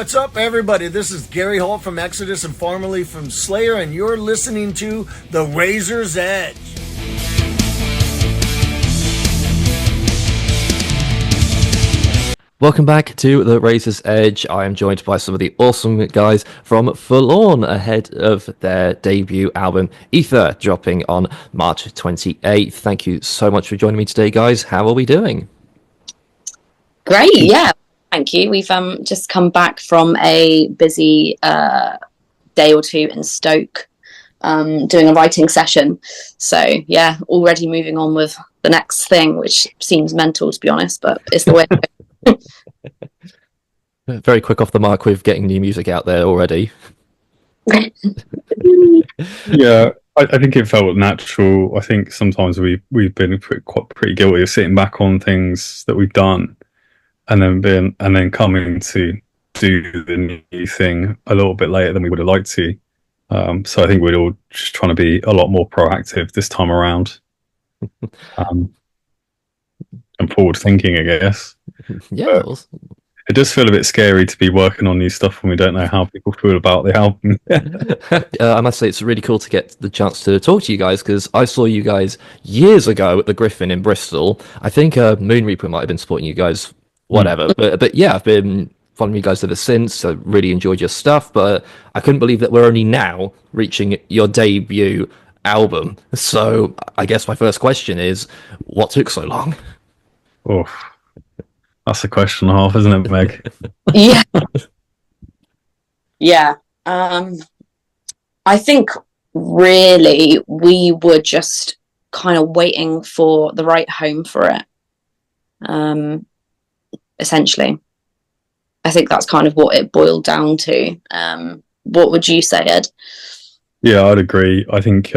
what's up, everybody? This is Gary Holt from Exodus and formerly from Slayer, and you're listening to The Razor's Edge. Welcome back to The Razor's Edge. I am joined by some of the awesome guys from Forlorn ahead of their debut album, Ether, dropping on March 28th. Thank you so much for joining me today, guys. How are we doing? Great, yeah. Thank you. We've just come back from a busy day or two in Stoke doing a writing session. So, yeah, already moving on with the next thing, which seems mental, to be honest, but it's the way Very quick off the mark with getting new music out there already. Yeah, I think it felt natural. I think sometimes we've been pretty guilty of sitting back on things that we've done and then coming to do the new thing a little bit later than we would have liked to. So I think we're all just trying to be a lot more proactive this time around. And forward thinking, I guess. Yeah. It does feel a bit scary to be working on new stuff when we don't know how people feel about the album. I must say it's really cool to get the chance to talk to you guys, because I saw you guys years ago at the Griffin in Bristol. I think Moon Reaper might have been supporting you guys, whatever. But yeah, I've been following you guys ever since. I really enjoyed your stuff, but I couldn't believe that we're only now reaching your debut album. So I guess my first question is, what took so long? Oh, that's a question and a half, isn't it, Meg? Yeah. Yeah. I think really we were just kind of waiting for the right home for it. Essentially. I think that's kind of what it boiled down to. What would you say, Ed? Yeah, I'd agree. I think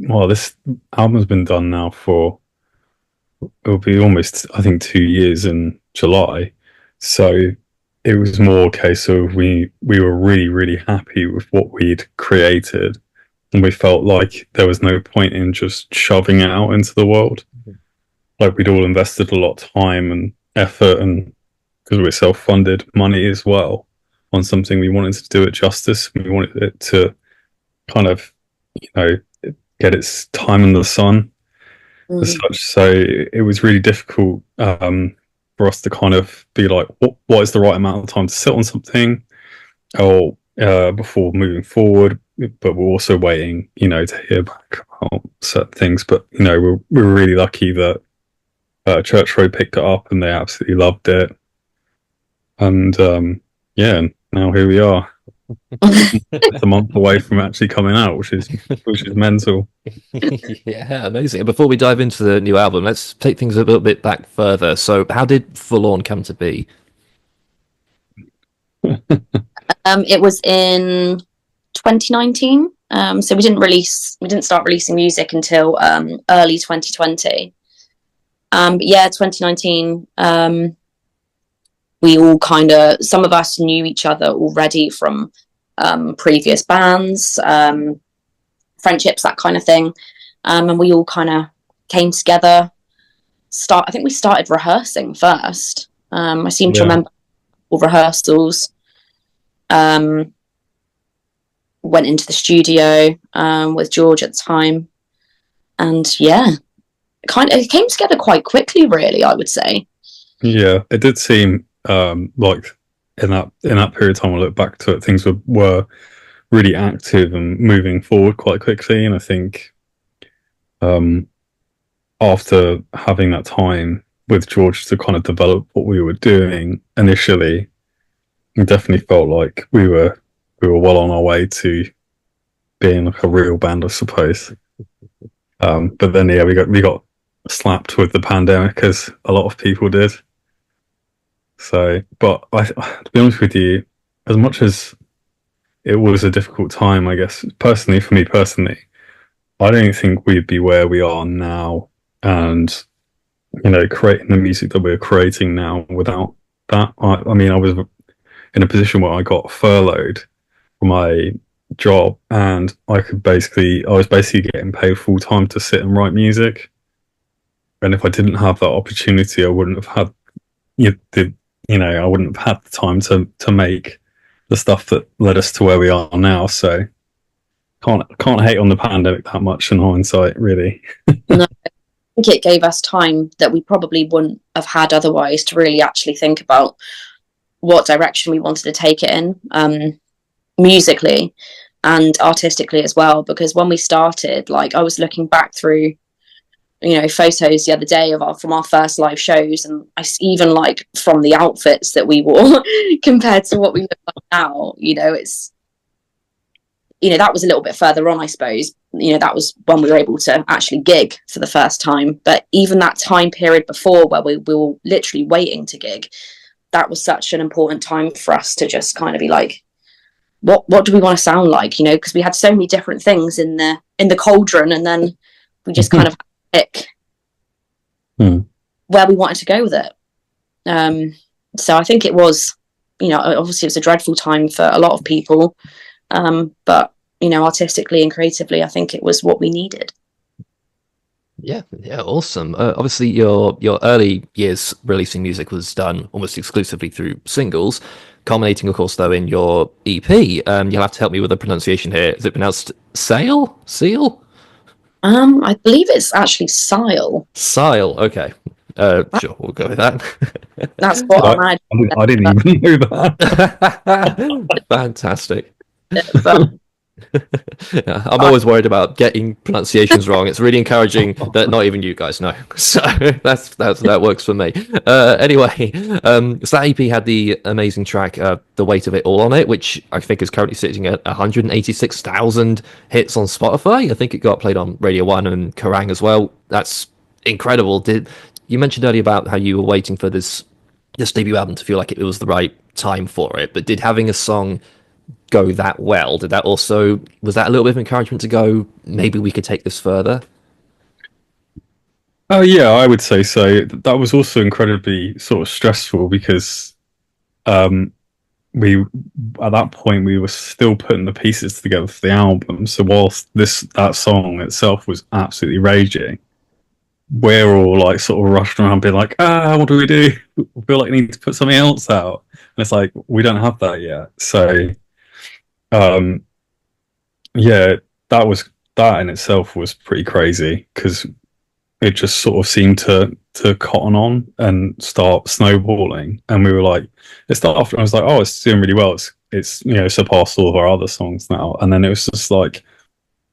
well, this album's been done now for it'll be almost, I think, 2 years in July. So it was more a case of we were really, really happy with what we'd created, and we felt like there was no point in just shoving it out into the world. Like, we'd all invested a lot of time and effort, and because we're self-funded, money as well, on something. We wanted to do it justice. We wanted it to kind of, get its time in the sun as such. So it was really difficult for us to kind of be like, what is the right amount of time to sit on something or before moving forward. But we're also waiting, to hear back about certain things. But we're really lucky that Church Road picked it up and they absolutely loved it. And now here we are. It's a month away from actually coming out, which is mental. Yeah, amazing. Before we dive into the new album, let's take things a little bit back further. So how did Forlorn come to be? It was in 2019. So we didn't start releasing music until early 2020. But yeah, 2019, we all some of us knew each other already from previous bands, friendships, that kind of thing. And we all kind of came together. I think we started rehearsing first. I seem to remember all rehearsals. Went into the studio with George at the time. And yeah, it came together quite quickly, really, I would say. Yeah, it did seem like in that period of time, I look back to it, things were really active and moving forward quite quickly. And I think after having that time with George to kind of develop what we were doing initially, it definitely felt like we were well on our way to being like a real band, I suppose. But then we got slapped with the pandemic, as a lot of people did. So, but to be honest with you, as much as it was a difficult time, I guess, for me personally, I don't think we'd be where we are now and, creating the music that we're creating now without that. I mean, I was in a position where I got furloughed from my job, and I was basically getting paid full time to sit and write music. And if I didn't have that opportunity, I wouldn't have had I wouldn't have had the time to make the stuff that led us to where we are now. So can't hate on the pandemic that much in hindsight, really. No, I think it gave us time that we probably wouldn't have had otherwise to really actually think about what direction we wanted to take it in, musically and artistically as well. Because when we started, like, I was looking back through, photos the other day from our first live shows, and even like from the outfits that we wore compared to what we look like now, it's, that was a little bit further on, I suppose. That was when we were able to actually gig for the first time. But even that time period before, where we were literally waiting to gig, that was such an important time for us to just kind of be like, what do we want to sound like? Because we had so many different things in the cauldron, and then we just kind of pick where we wanted to go with it. So I think it was, obviously it was a dreadful time for a lot of people, but artistically and creatively, I think it was what we needed. Yeah, awesome. Obviously, your early years releasing music was done almost exclusively through singles, culminating, of course, though, in your EP. You'll have to help me with the pronunciation here. Is it pronounced Sale? Seal? I believe it's actually Sile. Sile. Okay. Sure, we'll go with that. That's what I didn't even know that. Fantastic. But I'm always worried about getting pronunciations wrong. It's really encouraging that not even you guys know. So that works for me. Anyway, so that EP had the amazing track, "The Weight of It All" on it, which I think is currently sitting at 186,000 hits on Spotify. I think it got played on Radio 1 and Kerrang as well. That's incredible. You mentioned earlier about how you were waiting for this debut album to feel like it was the right time for it, but did having a song go that well, was that a little bit of encouragement to go, maybe we could take this further? Oh yeah, I would say so. That was also incredibly sort of stressful because we at that point we were still putting the pieces together for the album. So whilst that song itself was absolutely raging, we're all like sort of rushing around being like, what do? We feel like we need to put something else out. And it's like, we don't have that yet. So yeah, that in itself was pretty crazy because it just sort of seemed to cotton on and start snowballing, and we were like, it started off, and I was like, oh, it's doing really well. It's surpassed all of our other songs now, and then it was just like,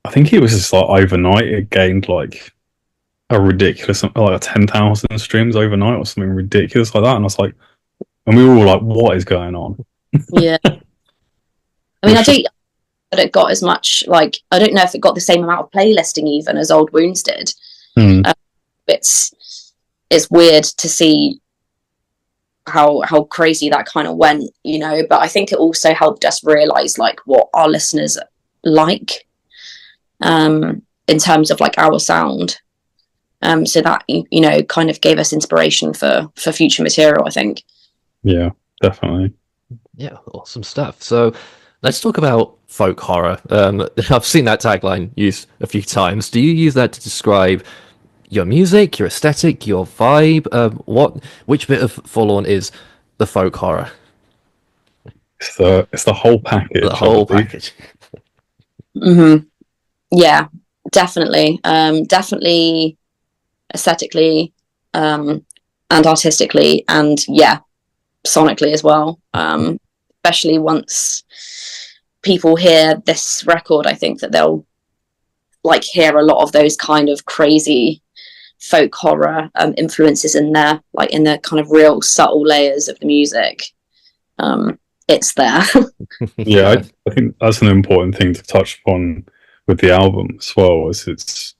I think it was just like overnight it gained like a ridiculous, like 10,000 streams overnight or something ridiculous like that, and I was like, and we were all like, what is going on? Yeah. I mean, I don't that it got as much, like, I don't know if it got the same amount of playlisting even as Old Wounds did. It's weird to see how crazy that kind of went, but I think it also helped us realize like what our listeners like, in terms of like our sound, so that kind of gave us inspiration for future material, I think. Yeah, definitely. Yeah, awesome stuff. So let's talk about folk horror. I've seen that tagline used a few times. Do you use that to describe your music, your aesthetic, your vibe? Which bit of Forlorn is the folk horror? It's the whole package. The whole package. Mm-hmm. Yeah, definitely. Definitely aesthetically, and artistically, and yeah, sonically as well. Especially once people hear this record, I think that they'll like hear a lot of those kind of crazy folk horror influences in there, like in the kind of real subtle layers of the music. It's there. Yeah, I think that's an important thing to touch upon with the album as well. Is it's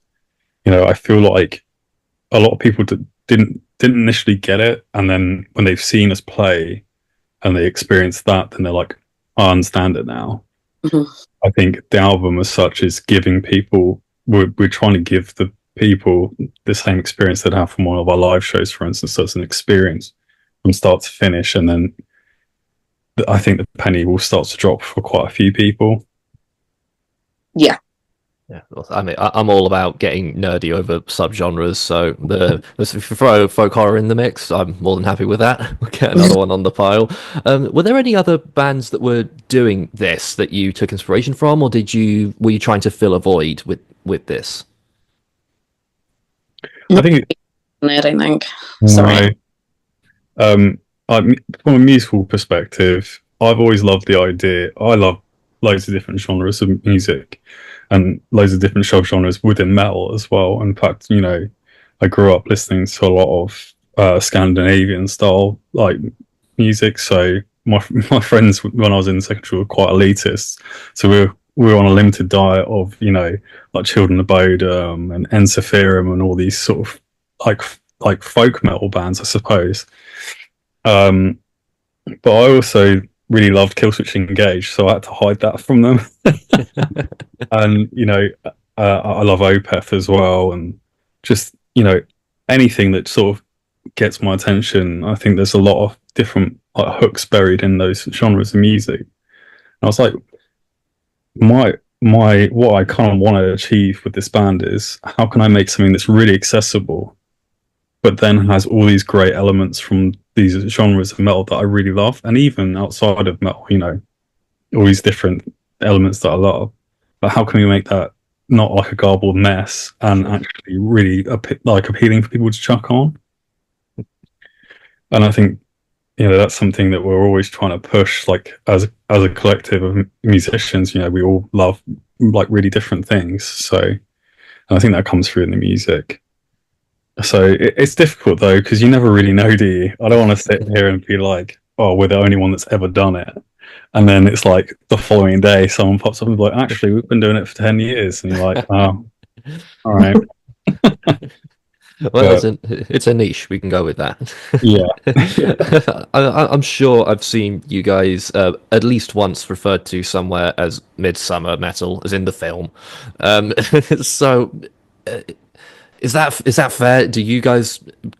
I feel like a lot of people didn't initially get it, and then when they've seen us play and they experience that, then they're like, I understand it now. Mm-hmm. I think the album as such is giving people, we're trying to give the people the same experience they'd have from one of our live shows, for instance. So it's an experience from start to finish, and then I think the penny will start to drop for quite a few people. Yeah, Yeah, well, I mean, I'm all about getting nerdy over subgenres. So if you throw folk horror in the mix, I'm more than happy with that. We'll get another one on the pile. Were there any other bands that were doing this that you took inspiration from, or were you trying to fill a void with this? I think I don't think. no. Sorry. From a musical perspective, I've always loved the idea. I love loads of different genres of music and loads of different subgenres within metal as well. In fact, I grew up listening to a lot of Scandinavian style like music. So my friends when I was in secondary were quite elitist. So we were on a limited diet of like Children of Bodom and Ensiferum and all these sort of like folk metal bands, I suppose. But I also really loved Killswitch Engage, so I had to hide that from them. And I love Opeth as well, and just anything that sort of gets my attention. I think there's a lot of different like hooks buried in those genres of music. And I was like, my what I kind of want to achieve with this band is how can I make something that's really accessible but then has all these great elements from these genres of metal that I really love, and even outside of metal, all these different elements that I love. But how can we make that not like a garbled mess and actually really appealing for people to chuck on? And I think that's something that we're always trying to push, like as a collective of musicians. We all love like really different things, so and I think that comes through in the music. So it's difficult though, because you never really know, do you? I don't want to sit here and be like, oh, we're the only one that's ever done it. And then it's like the following day, someone pops up and be like, actually, we've been doing it for 10 years. And you're like, oh, all right. Well, it's a niche. We can go with that. Yeah. I'm sure I've seen you guys at least once referred to somewhere as midsummer metal, as in the film. So, is that fair? Do you guys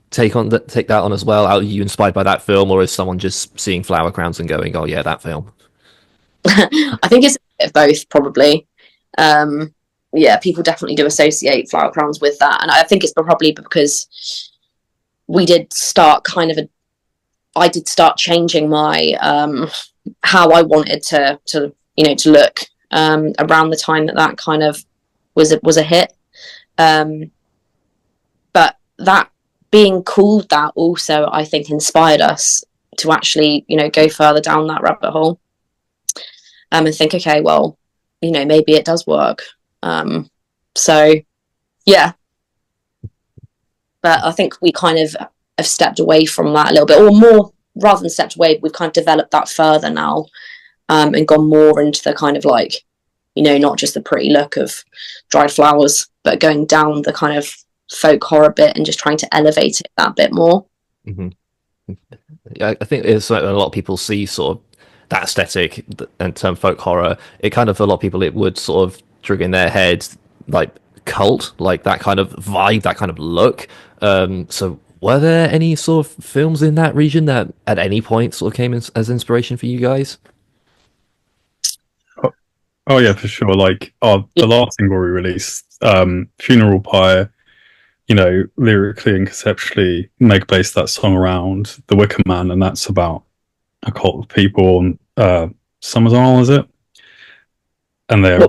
take that on as well? Are you inspired by that film, or is someone just seeing Flower Crowns and going, "Oh yeah, that film"? I think it's a bit of both, probably. Yeah, people definitely do associate Flower Crowns with that, and I think it's probably because we did start I did start changing my how I wanted to look around the time that kind of was a hit. But that being called that also, I think, inspired us to actually, go further down that rabbit hole and think, okay, well, maybe it does work. So, yeah. But I think we kind of have stepped away from that a little bit, or more, rather than stepped away, we've kind of developed that further now and gone more into the kind of like, not just the pretty look of dried flowers, but going down the kind of folk horror bit and just trying to elevate it that bit more. Mm-hmm. Yeah, I think it's like a lot of people see sort of that aesthetic and term folk horror. It kind of, a lot of people, it would sort of trigger in their head like cult, like that kind of vibe, that kind of look. So were there any sort of films in that region that at any point sort of came as inspiration for you guys? Oh yeah, for sure. Like the last single we released, Funeral Pyre, lyrically and conceptually, Meg based that song around the Wicker Man, and that's about a cult of people. Summer's Isle, is it? And they're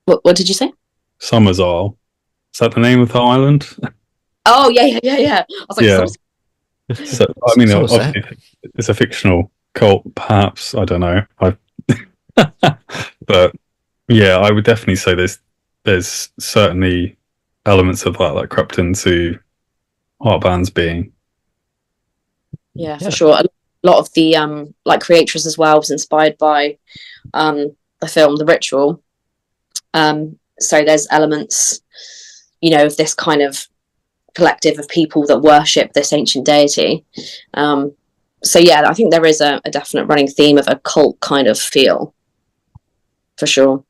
what did you say? Summer's Isle. Is that the name of the island? Oh yeah. I was like, yeah. So I mean, obviously, it's a fictional cult, perhaps. I don't know. But yeah, I would definitely say there's certainly elements of that crept into art bands being. Yeah, for sure. A lot of the Creatress as well was inspired by the film The Ritual. So there's elements, of this kind of collective of people that worship this ancient deity. So yeah, I think there is a definite running theme of a cult kind of feel, for sure.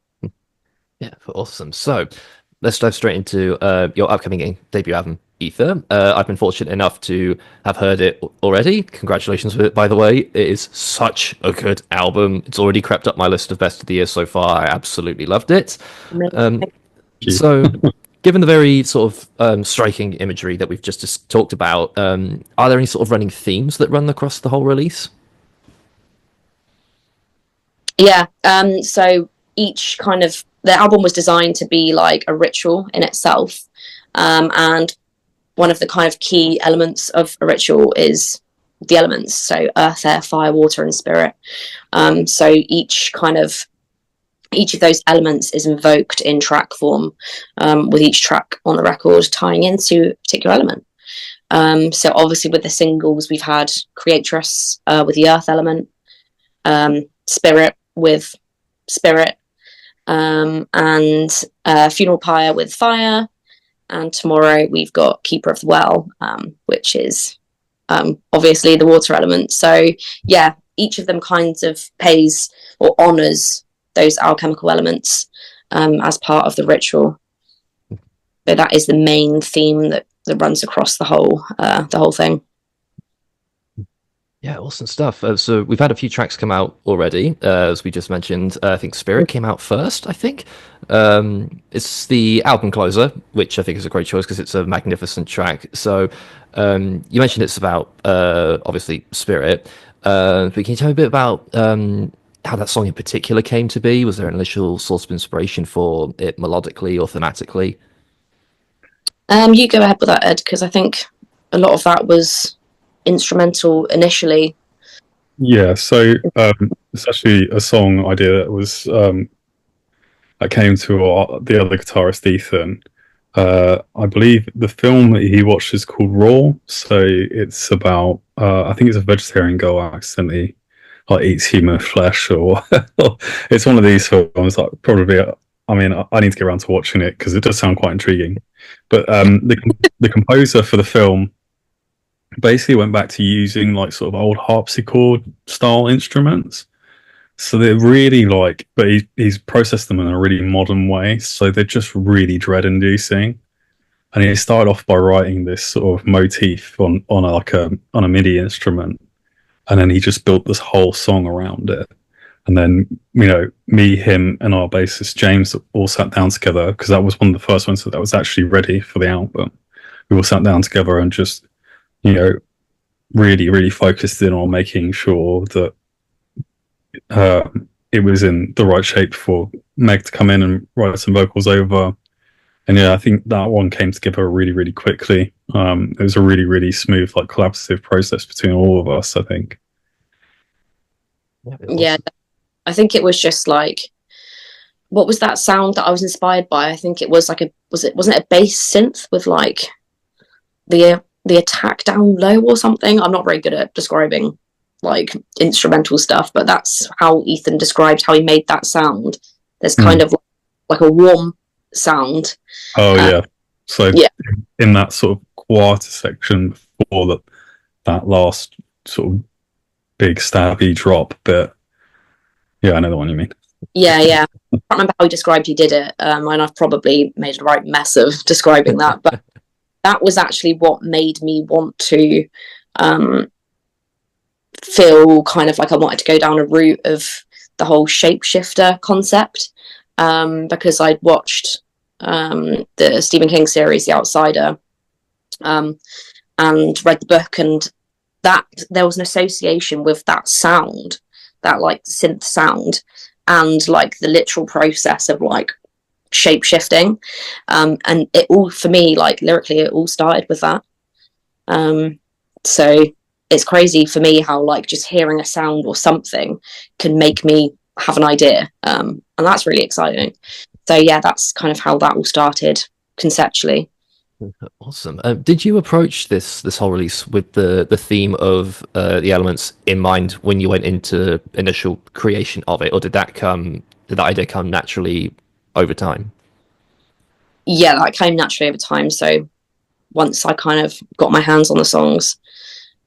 Yeah, awesome. So let's dive straight into your upcoming debut album, Ether. I've been fortunate enough to have heard it already. Congratulations with it, by the way. It is such a good album. It's already crept up my list of best of the year so far. I absolutely loved it. So, given the very sort of striking imagery that we've just talked about, are there any sort of running themes that run across the whole release? Yeah. So each kind of the album was designed to be like a ritual in itself, and one of the kind of key elements of a ritual is the elements, so earth, air, fire, water, and spirit. So each of those elements is invoked in track form, with each track on the record tying into a particular element. So obviously with the singles, we've had Creatress with the earth element, Spirit with spirit, and Funeral Pyre with fire, and tomorrow we've got Keeper of the Well, which is obviously the water element. So yeah, each of them kinds of pays or honours those alchemical elements as part of the ritual. So that is the main theme that runs across the whole thing. Yeah, awesome stuff. So we've had a few tracks come out already, as we just mentioned. I think Spirit came out first, I think. It's the album closer, which I think is a great choice because it's a magnificent track. So you mentioned it's about, obviously, Spirit. But can you tell me a bit about how that song in particular came to be? Was there an initial source of inspiration for it melodically or thematically? You go ahead with that, Ed, because I think a lot of that was instrumental initially. Yeah, so it's actually a song idea that was that came to the other guitarist Ethan. I believe the film that he watched is called Raw. So it's about I think it's a vegetarian girl accidentally like eats human flesh, or it's one of these films. Like probably, I mean, I need to get around to watching it because it does sound quite intriguing. But the composer for the film basically went back to using like sort of old harpsichord style instruments. So they're really like, but he's processed them in a really modern way. So they're just really dread inducing. And he started off by writing this sort of motif on a MIDI instrument, and then he just built this whole song around it. And then me, him, and our bassist James all sat down together because that was one of the first ones that was actually ready for the album. We all sat down together and just really focused in on making sure that it was in the right shape for Meg to come in and write some vocals over. And yeah, I think that one came together really quickly. It was a really smooth, like collaborative process between all of us, I think. Yeah, I think it was just like, what was that sound that I was inspired by? I think it was like wasn't it a bass synth with like the attack down low or something? I'm not very good at describing like instrumental stuff, but that's how Ethan described how he made that sound. There's kind of like a warm sound. Oh yeah. So yeah, in that sort of quarter section before that last sort of big stabby drop bit. Yeah, I know the one you mean. Yeah. I can't remember how he did it, and I've probably made a right mess of describing that, but that was actually what made me want to feel kind of like I wanted to go down a route of the whole shapeshifter concept, because I'd watched the Stephen King series The Outsider, and read the book, and that there was an association with that sound, that like synth sound, and like the literal process of like shape shifting, and it all, for me, like lyrically, it all started with that. So it's crazy for me how like just hearing a sound or something can make me have an idea, and that's really exciting. So yeah, that's kind of how that all started conceptually. Awesome. Did you approach this whole release with the theme of the elements in mind when you went into initial creation of it, or did that idea come naturally over time? Yeah, that came naturally over time. So once I kind of got my hands on the songs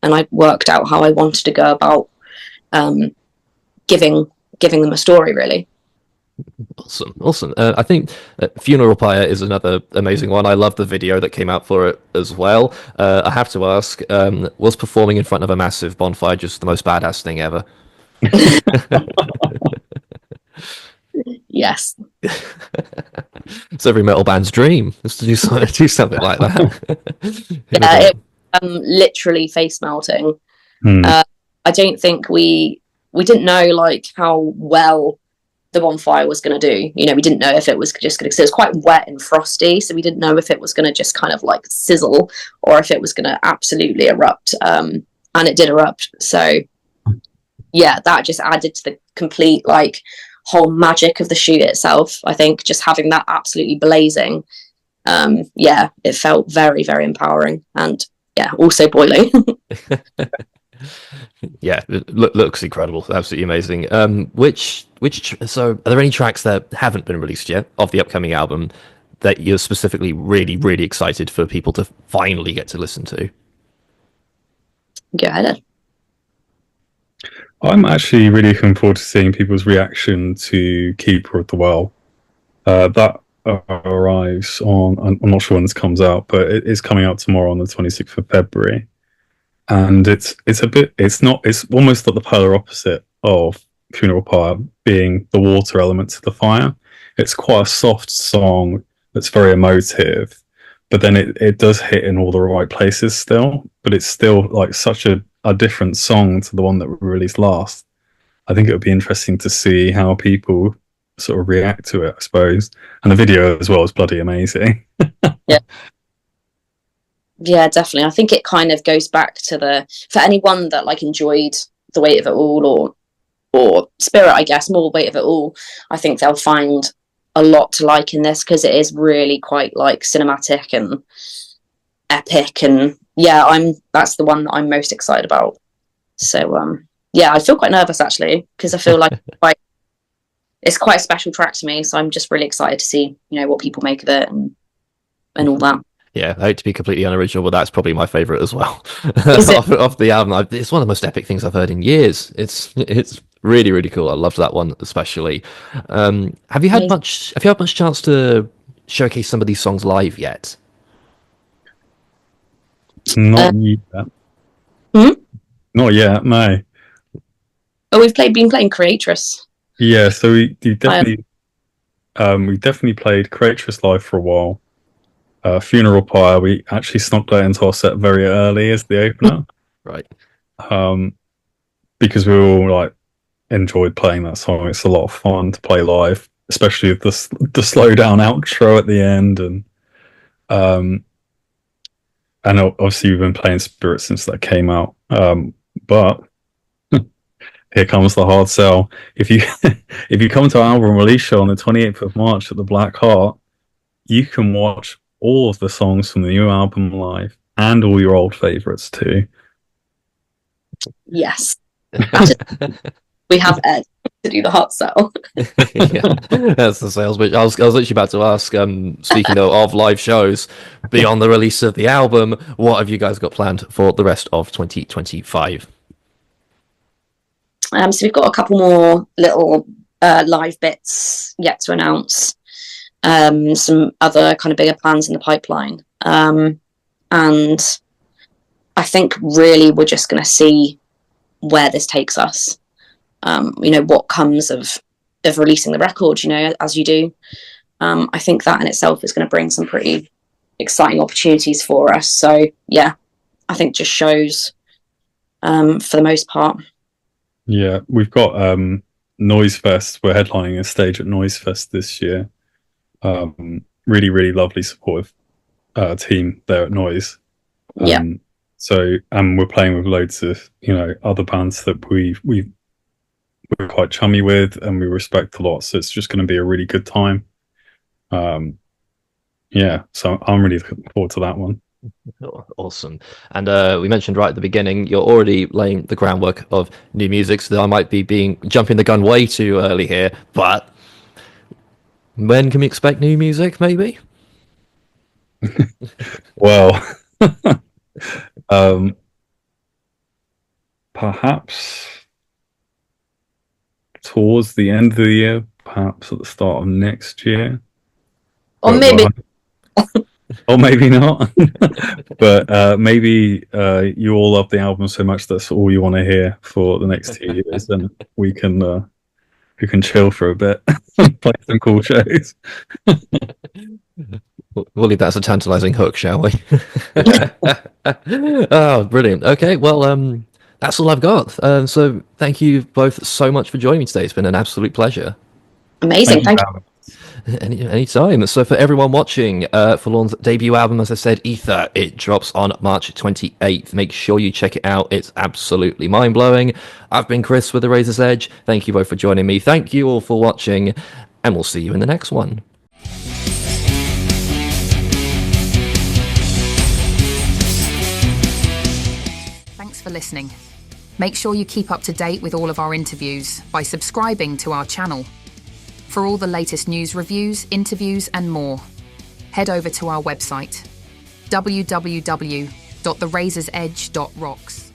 and I worked out how I wanted to go about giving them a story, really. Awesome, awesome. I think Funeral Pyre is another amazing one. I love the video that came out for it as well. I have to ask, was performing in front of a massive bonfire just the most badass thing ever? Yes. It's every metal band's dream is to do something like that. Yeah, it literally face melting. Hmm. I don't think we didn't know like how well the bonfire was going to do. You know, we didn't know if it was just going to, it was quite wet and frosty, so we didn't know if it was going to just kind of like sizzle or if it was going to absolutely erupt. And it did erupt. So yeah, that just added to the complete like whole magic of the shoot itself. I think just having that absolutely blazing, yeah, it felt very, very empowering, and yeah, also boiling. Yeah, it looks incredible, absolutely amazing. So are there any tracks that haven't been released yet of the upcoming album that you're specifically really, really excited for people to finally get to listen to? Go ahead. I'm actually really looking forward to seeing people's reaction to Keeper of the Well. That arrives on, I'm not sure when this comes out, but it is coming out tomorrow on the 26th of February. And it's almost like the polar opposite of Funeral Pyre being the water element to the fire. It's quite a soft song that's very emotive, but then it does hit in all the right places still, but it's still like such a different song to the one that we released last. I think it would be interesting to see how people sort of react to it, I suppose. And the video as well is bloody amazing. Yeah. Yeah, definitely. I think it kind of goes back to for anyone that like enjoyed The Weight of It All or Spirit, I guess, more Weight of It All, I think they'll find a lot to like in this because it is really quite like cinematic and epic, and yeah, that's the one that I'm most excited about. So yeah, I feel quite nervous actually because I feel like it's quite a special track to me, so I'm just really excited to see, you know, what people make of it and all that. Yeah, I hate to be completely unoriginal, but that's probably my favorite as well. Off the album, it's one of the most epic things I've heard in years. It's really, really cool. I loved that one especially. Have you had much chance to showcase some of these songs live yet? Not yet. Not yet, no. Oh, we've been playing Creatress. Yeah, so we definitely played Creatress live for a while. Funeral Pyre, we actually snuck that into our set very early as the opener. Right. Because we all like enjoyed playing that song. It's a lot of fun to play live, especially with the slow down outro at the end, and obviously we've been playing Spirit since that came out. But here comes the hard sell. If you if you come to our album release show on the 28th of March at the Black Heart, you can watch all of the songs from the new album live and all your old favorites too. Yes. We have Ed to do the hot sell. Yeah, that's the sales pitch. I was literally about to ask, speaking of live shows, beyond the release of the album, what have you guys got planned for the rest of 2025? So we've got a couple more little live bits yet to announce. Some other kind of bigger plans in the pipeline. And I think really we're just going to see where this takes us. You know, what comes of releasing the record, you know, as you do. I think that in itself is going to bring some pretty exciting opportunities for us. So yeah, I think just shows for the most part. Yeah, we've got Noise Fest. We're headlining a stage at Noise Fest this year. Really, really lovely supportive team there at Noise. Yeah. So, and we're playing with loads of, you know, other bands that we're quite chummy with and we respect a lot. So it's just going to be a really good time. Yeah, so I'm really looking forward to that one. Awesome. And we mentioned right at the beginning, you're already laying the groundwork of new music, so I might be jumping the gun way too early here, but when can we expect new music, maybe? Well, perhaps towards the end of the year, perhaps at the start of next year. Or But maybe or maybe not. But maybe you all love the album so much that's all you want to hear for the next 2 years, then we can chill for a bit, play some cool shows. We'll leave that as a tantalizing hook, shall we? Oh, brilliant. Okay, well, that's all I've got. So thank you both so much for joining me today. It's been an absolute pleasure. amazing. Thank you. Alan. Anytime. So for everyone watching, Forlorn's debut album, as I said, Ether, it drops on March 28th. Make sure you check it out. It's absolutely mind-blowing. I've been Chris with The Razor's Edge. Thank you both for joining me. Thank you all for watching, and we'll see you in the next one. Thanks for listening. Make sure you keep up to date with all of our interviews by subscribing to our channel. For all the latest news, reviews, interviews, and more, head over to our website, www.therazorsedge.rocks.